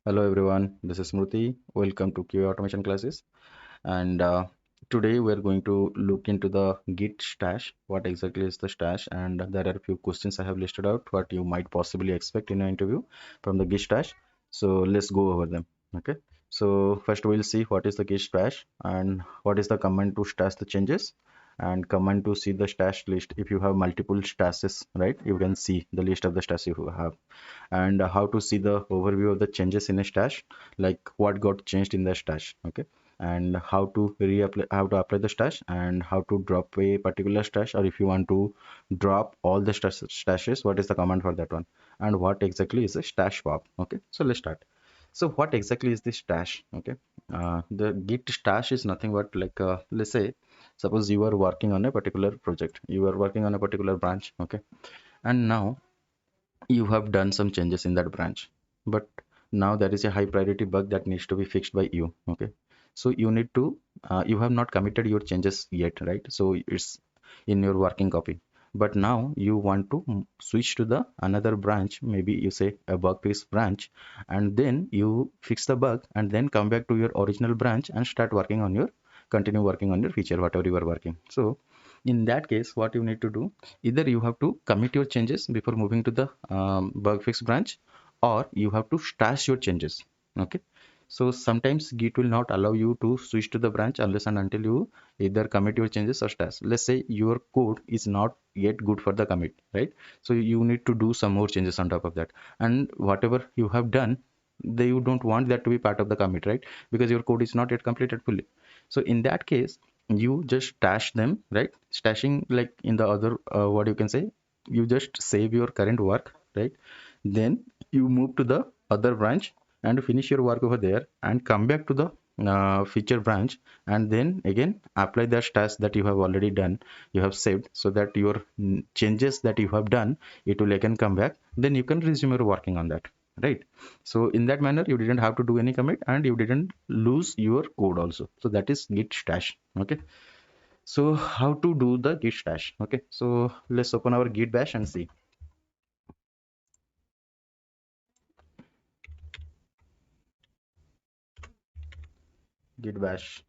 Hello everyone, this is Smruti. Welcome to QA automation classes. And today we're going to look into the Git Stash. What exactly is the stash? And there are a few questions I have listed out what you might possibly expect in an interview from the Git Stash. So let's go over them. Okay. So first we'll see what is the Git Stash and what is the command to stash the changes and command to see the stash list. If you have multiple stashes, right, you can see the list of the stash you have, and how to see the overview of the changes in a stash, like what got changed in the stash. Okay, and how to reapply, how to apply the stash, and how to drop a particular stash, or if you want to drop all the stashes, what is the command for that one, and what exactly is a stash swap. Okay, so let's start. So what exactly is the stash? Okay, the Git stash is nothing but like let's say, suppose you are working on a particular project, you are working on a particular branch. Okay, and now you have done some changes in that branch, but now there is a high priority bug that needs to be fixed by you. Okay, so you need to you have not committed your changes yet, right? So it's in your working copy, but now you want to switch to the another branch, maybe you say a bug fix branch, and then you fix the bug and then come back to your original branch and start working on your continue working on your feature whatever you are working. So in that case, what you need to do, either you have to commit your changes before moving to the bug fix branch, or you have to stash your changes. Okay, so sometimes Git will not allow you to switch to the branch unless and until you either commit your changes or stash. Let's say your code is not yet good for the commit, right? So you need to do some more changes on top of that, and whatever you have done, they you don't want that to be part of the commit, right? Because your code is not yet completed fully. So in that case, you just stash them, right? Stashing, like in the other what you can say, you just save your current work, right? Then you move to the other branch and finish your work over there and come back to the feature branch, and then again apply the stash that you have already done, you have saved, so that your changes that you have done, it will again come back, then you can resume your working on that, right? So in that manner you didn't have to do any commit and you didn't lose your code also. So that is Git stash. Okay, so how to do the Git stash? Okay, so let's open our Git bash and see. Git bash.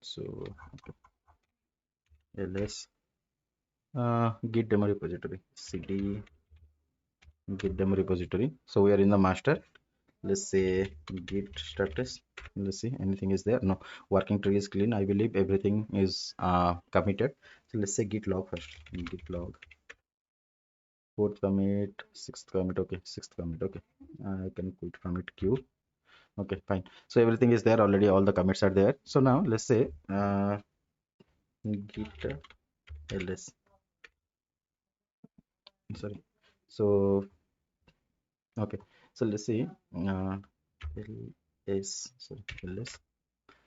So ls git demo repository cd git demo repository. So we are in the master. Let's say git status. Let's see anything is there. No, working tree is clean, I believe everything is committed. So let's say git log first. Git log fourth commit, sixth commit. Okay, sixth commit. Okay, I can quit commit queue. Okay, fine. So everything is there already, all the commits are there. So now let's say git ls, sorry. So okay, so let's see ls, sorry, ls.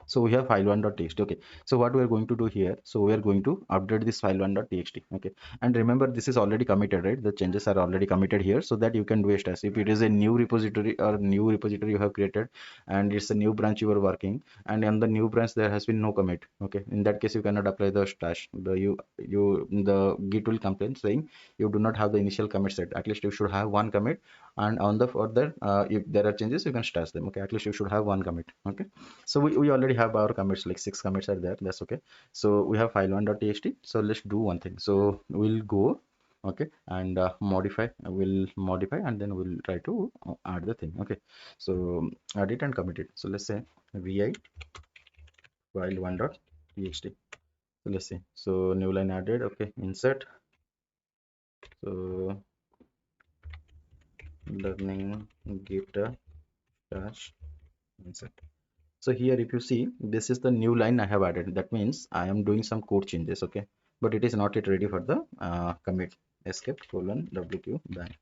So we have file1.txt. Okay, so what we are going to do here, so we are going to update this file1.txt. Okay, and remember this is already committed, right? The changes are already committed here, so that you can do a stash. If it is a new repository or new repository you have created and it's a new branch you are working, and on the new branch there has been no commit, okay, in that case you cannot apply the stash. The Git will complain saying you do not have the initial commit set. At least you should have one commit, and on the further if there are changes you can stash them. Okay, at least you should have one commit. Okay, so we already have our commits, like 6 commits are there. That's okay. So we have file1.txt. So let's do one thing. So we'll go, okay, and modify. We'll modify and then we'll try to add the thing. Okay, so add it and commit it. So let's say vi file1.txt. So let's see. So new line added. Okay, insert. So learning git dash insert. So here if you see, this is the new line I have added. That means I am doing some code changes. Okay, but it is not yet ready for the commit. Escape colon wq bang.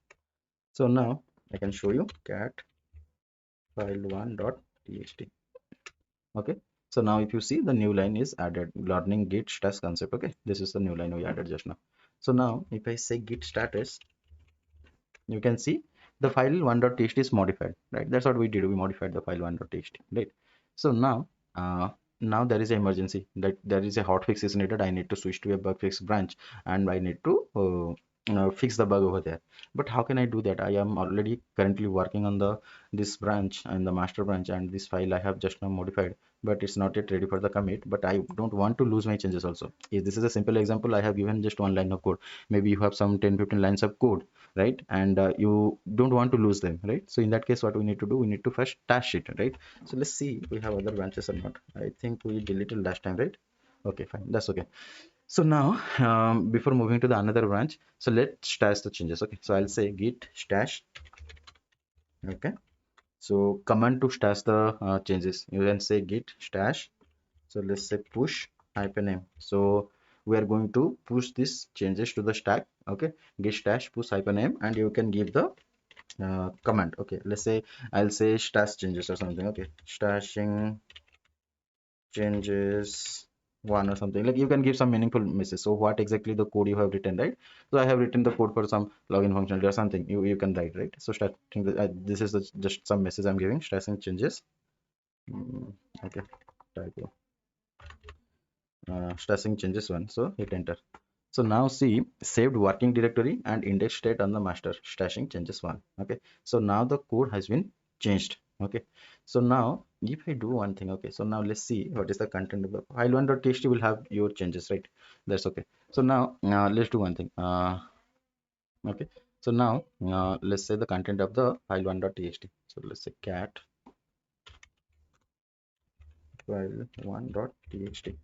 So now I can show you cat file1.txt. Okay, so now if you see, the new line is added, learning git status concept. Okay, this is the new line we added just now. So now if I say git status, you can see the file1.txt is modified, right? That's what we did, we modified the file1.txt, right? So now now there is an emergency, that there is a hotfix is needed. I need to switch to a bug fix branch, and I need to fix the bug over there. But how can I do that? I am already currently working on the this branch and the master branch, and this file I have just now modified, but it's not yet ready for the commit. But I don't want to lose my changes also. If this is a simple example, I have given just one line of code. Maybe you have some 10-15 lines of code, right? And you don't want to lose them, right? So in that case, what we need to do, we need to first stash it, right? So let's see if we have other branches or not. I think we deleted last time, right? Okay, fine, that's okay. So now, before moving to the another branch, so let's stash the changes. Okay, so I'll say git stash. Okay, so command to stash the changes. You can say git stash. So let's say push hyphen m. So we are going to push these changes to the stack. Okay, git stash push hyphen m, and you can give the command. Okay, let's say I'll say stash changes or something. Okay, stashing changes one or something, like you can give some meaningful message. So what exactly the code you have written, right? So I have written the code for some login functionality or something, you can write, right? So starting the, this is the, just some message I'm giving, stressing changes. Okay, typo. Stressing changes one, so hit enter. So now see saved working directory and index state on the master, stashing changes one. Okay, so now the code has been changed. Okay, so now if I do one thing, okay, so now let's see what is the content of the file1.txt will have your changes, right? That's okay. So now let's do one thing. Okay, so now let's say the content of the file1.txt. So let's say cat file1.txt.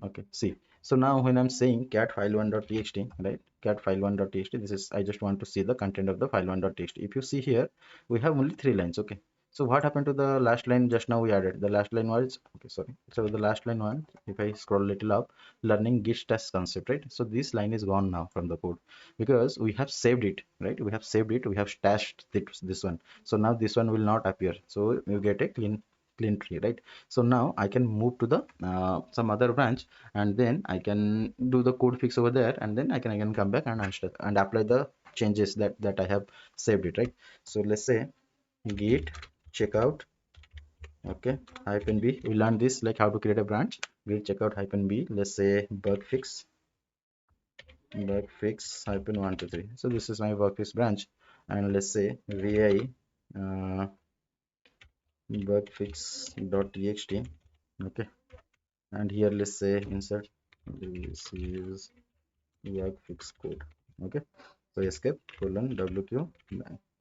Okay, see, so now when I'm saying cat file1.txt, right? Cat file1.txt, this is, I just want to see the content of the file1.txt. If you see here, we have only 3 lines. Okay, so what happened to the last line just now we added? The last line was, okay, sorry. So the last line one, if I scroll a little up, learning Git Stash concept, right? So this line is gone now from the code because we have saved it, right? We have saved it, we have stashed this one. So now this one will not appear. So you get a clean tree, right? So now I can move to the some other branch, and then I can do the code fix over there, and then I can again come back and apply the changes that I have saved it, right? So let's say git checkout, okay, hyphen b. We learned this like how to create a branch. Git checkout hyphen b. Let's say bug fix hyphen 123. So this is my bug fix branch, and let's say vi bug fix dot txt. Okay, and here let's say insert this is bug fix code. Okay, so escape colon wq.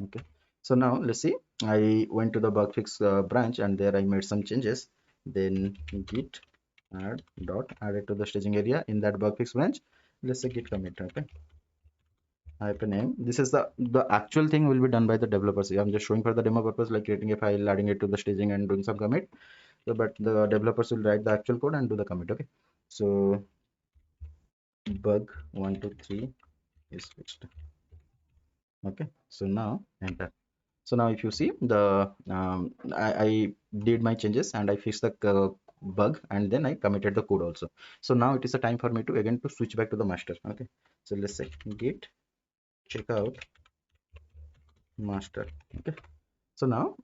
Okay, so now let's see, I went to the bug fix branch, and there I made some changes. Then git add dot added to the staging area in that bug fix branch. Let's say git commit. Okay, hyphen name. This is the actual thing will be done by the developers. I'm just showing for the demo purpose, like creating a file, adding it to the staging, and doing some commit. So but the developers will write the actual code and do the commit. Okay, so bug 123 is fixed. Okay, so now enter. So now if you see the I did my changes and I fixed the bug, and then I committed the code also. So now it is a time for me to again to switch back to the master. Okay, so let's say git checkout master. Okay, so now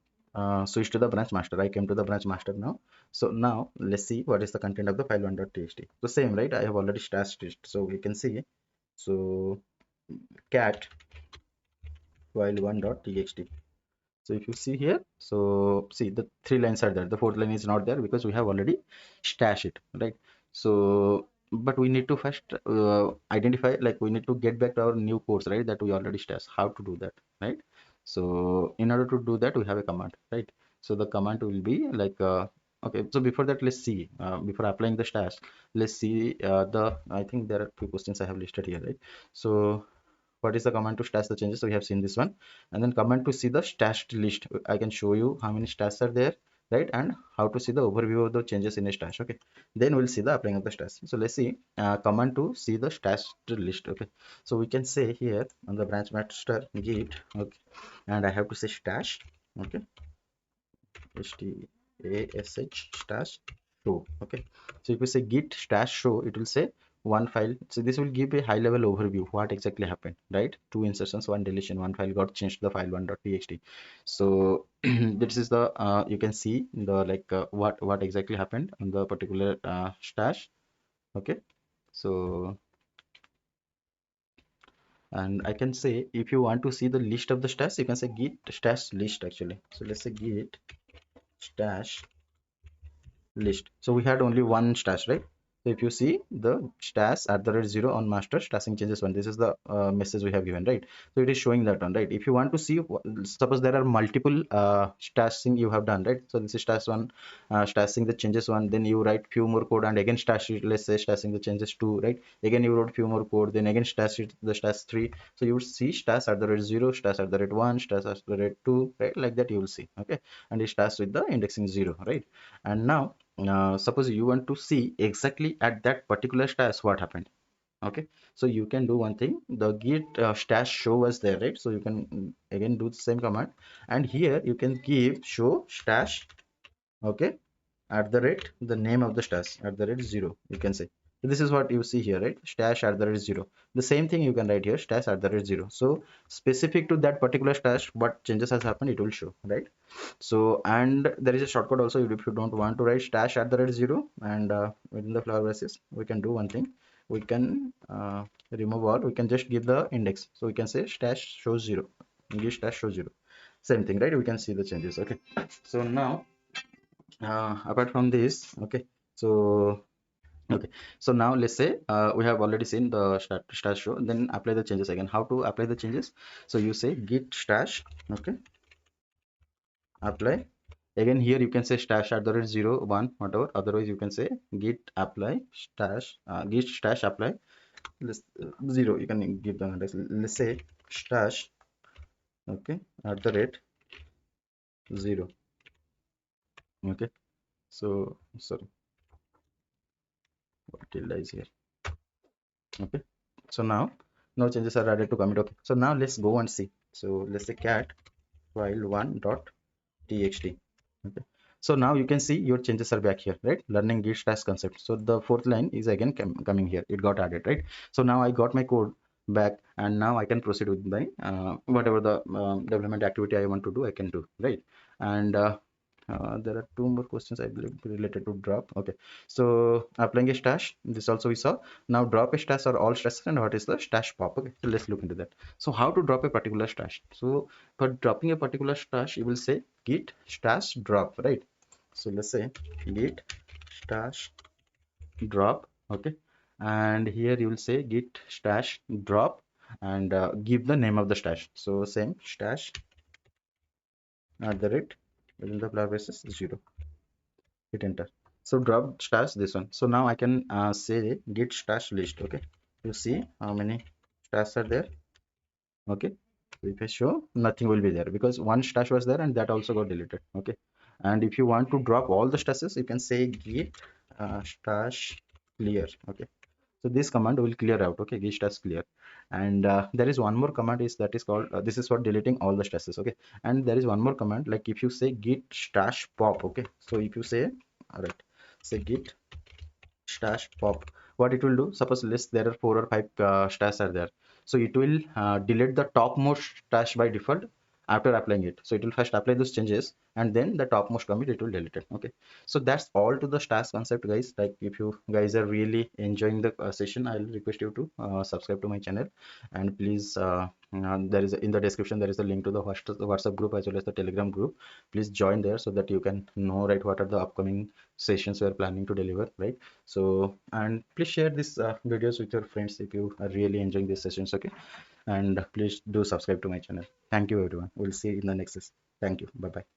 switch to the branch master. I came to the branch master now. So now let's see what is the content of the file1.txt. So same, right? I have already stashed it, so we can see. So cat file1.txt. So if you see here, so see the 3 lines are there, the 4th line is not there because we have already stashed it, right? So but we need to first identify, like we need to get back to our new course, right, that we already stashed. How to do that, right? So in order to do that, we have a command, right? So the command will be like okay, so before that, let's see, before applying the stash, let's see the, I think there are 2 questions I have listed here, right? So what is the command to stash the changes? So we have seen this one, and then command to see the stashed list. I can show you how many stashes are there, right, and how to see the overview of the changes in a stash. Okay, then we'll see the applying of the stash. So let's see command to see the stashed list. Okay, so we can say here on the branch master git, okay, and I have to say stash. Okay, stash stash show. Okay, so if we say git stash show, it will say one file. So this will give a high level overview what exactly happened, right? 2 insertions, 1 deletion, one file got changed to the file1.txt. So this is the you can see the like what exactly happened on the particular stash. Okay, so And I can say if you want to see the list of the stash, you can say git stash list actually. So let's say git stash list. So we had only one stash, right? So if you see the stash at the rate 0 on master stashing changes one, this is the message we have given, right? So it is showing that one, right? If you want to see, suppose there are multiple stashing you have done, right? So this is stash one, stashing the changes one, then you write few more code and again stash it, let's say stashing the changes two, right? Again you wrote few more code, then again stash it, the stash three. So you will see stash at the rate 0, stash at the rate 1, stash at the rate 2, right? Like that you will see, okay? And it starts with the indexing 0, right? And now suppose you want to see exactly at that particular stash what happened, okay? So you can do one thing, the git stash show was there, right? So you can again do the same command, and here you can give show stash, okay, at the rate the name of the stash at the rate 0, you can say. So this is what you see here, right? Stash at the rate 0. The same thing you can write here, stash at the rate 0. So specific to that particular stash what changes has happened, it will show, right? So, and there is a shortcut also if you don't want to write stash at the rate 0, and within the flower braces we can do one thing, we can remove all, we can just give the index. So we can say stash shows 0, give stash shows 0, same thing, right? We can see the changes, okay? So now apart from this, okay, so okay, so now let's say we have already seen the stash show, then apply the changes again. How to apply the changes? So you say git stash, okay, apply. Again here you can say stash at the rate 0, 1, whatever. Otherwise you can say git apply stash, git stash apply. Let's 0. You can give the index. Let's say stash, okay, at the rate 0. Okay. So sorry, what tilde is here. Okay. So now no changes are added to commit. Okay. So now let's go and see. So let's say cat file one dot txt. Okay. So now you can see your changes are back here, right? Learning git stash concept. So the fourth line is again coming here. It got added, right? So now I got my code back, and now I can proceed with my whatever the development activity I want to do, I can do, right? And there are two more questions I believe related to drop. Okay, so applying a stash, this also we saw. Now drop a stash or all stashes, and what is the stash pop? Okay, so let's look into that. So how to drop a particular stash? So for dropping a particular stash, you will say git stash drop, right? So let's say git stash drop, okay, and here you will say git stash drop, and give the name of the stash. So same stash at the rate within the flower braces 0, hit enter. So drop stash this one. So now I can say git stash list, okay, you see how many stashes are there, okay? If I show, nothing will be there because one stash was there and that also got deleted, okay? And if you want to drop all the stashes, you can say git stash clear, okay? So this command will clear out, okay, git stash clear. And there is one more command is that is called this is for deleting all the stashes, okay? And there is one more command, like if you say git stash pop, okay? So if you say, all right, say git stash pop, what it will do, suppose list there are 4 or 5 stash are there, so it will delete the topmost stash by default after applying it. So it will first apply those changes and then the topmost commit it will delete it, okay? So that's all to the stash concept, guys. Like if you guys are really enjoying the session, I'll request you to subscribe to my channel, and please there is in the description there is a link to the WhatsApp group as well as the Telegram group. Please join there so that you can know, right, what are the upcoming sessions we are planning to deliver, right? So, and please share these videos with your friends if you are really enjoying these sessions, okay? And please do subscribe to my channel. Thank you everyone, we'll see you in the next session. Thank you, bye bye.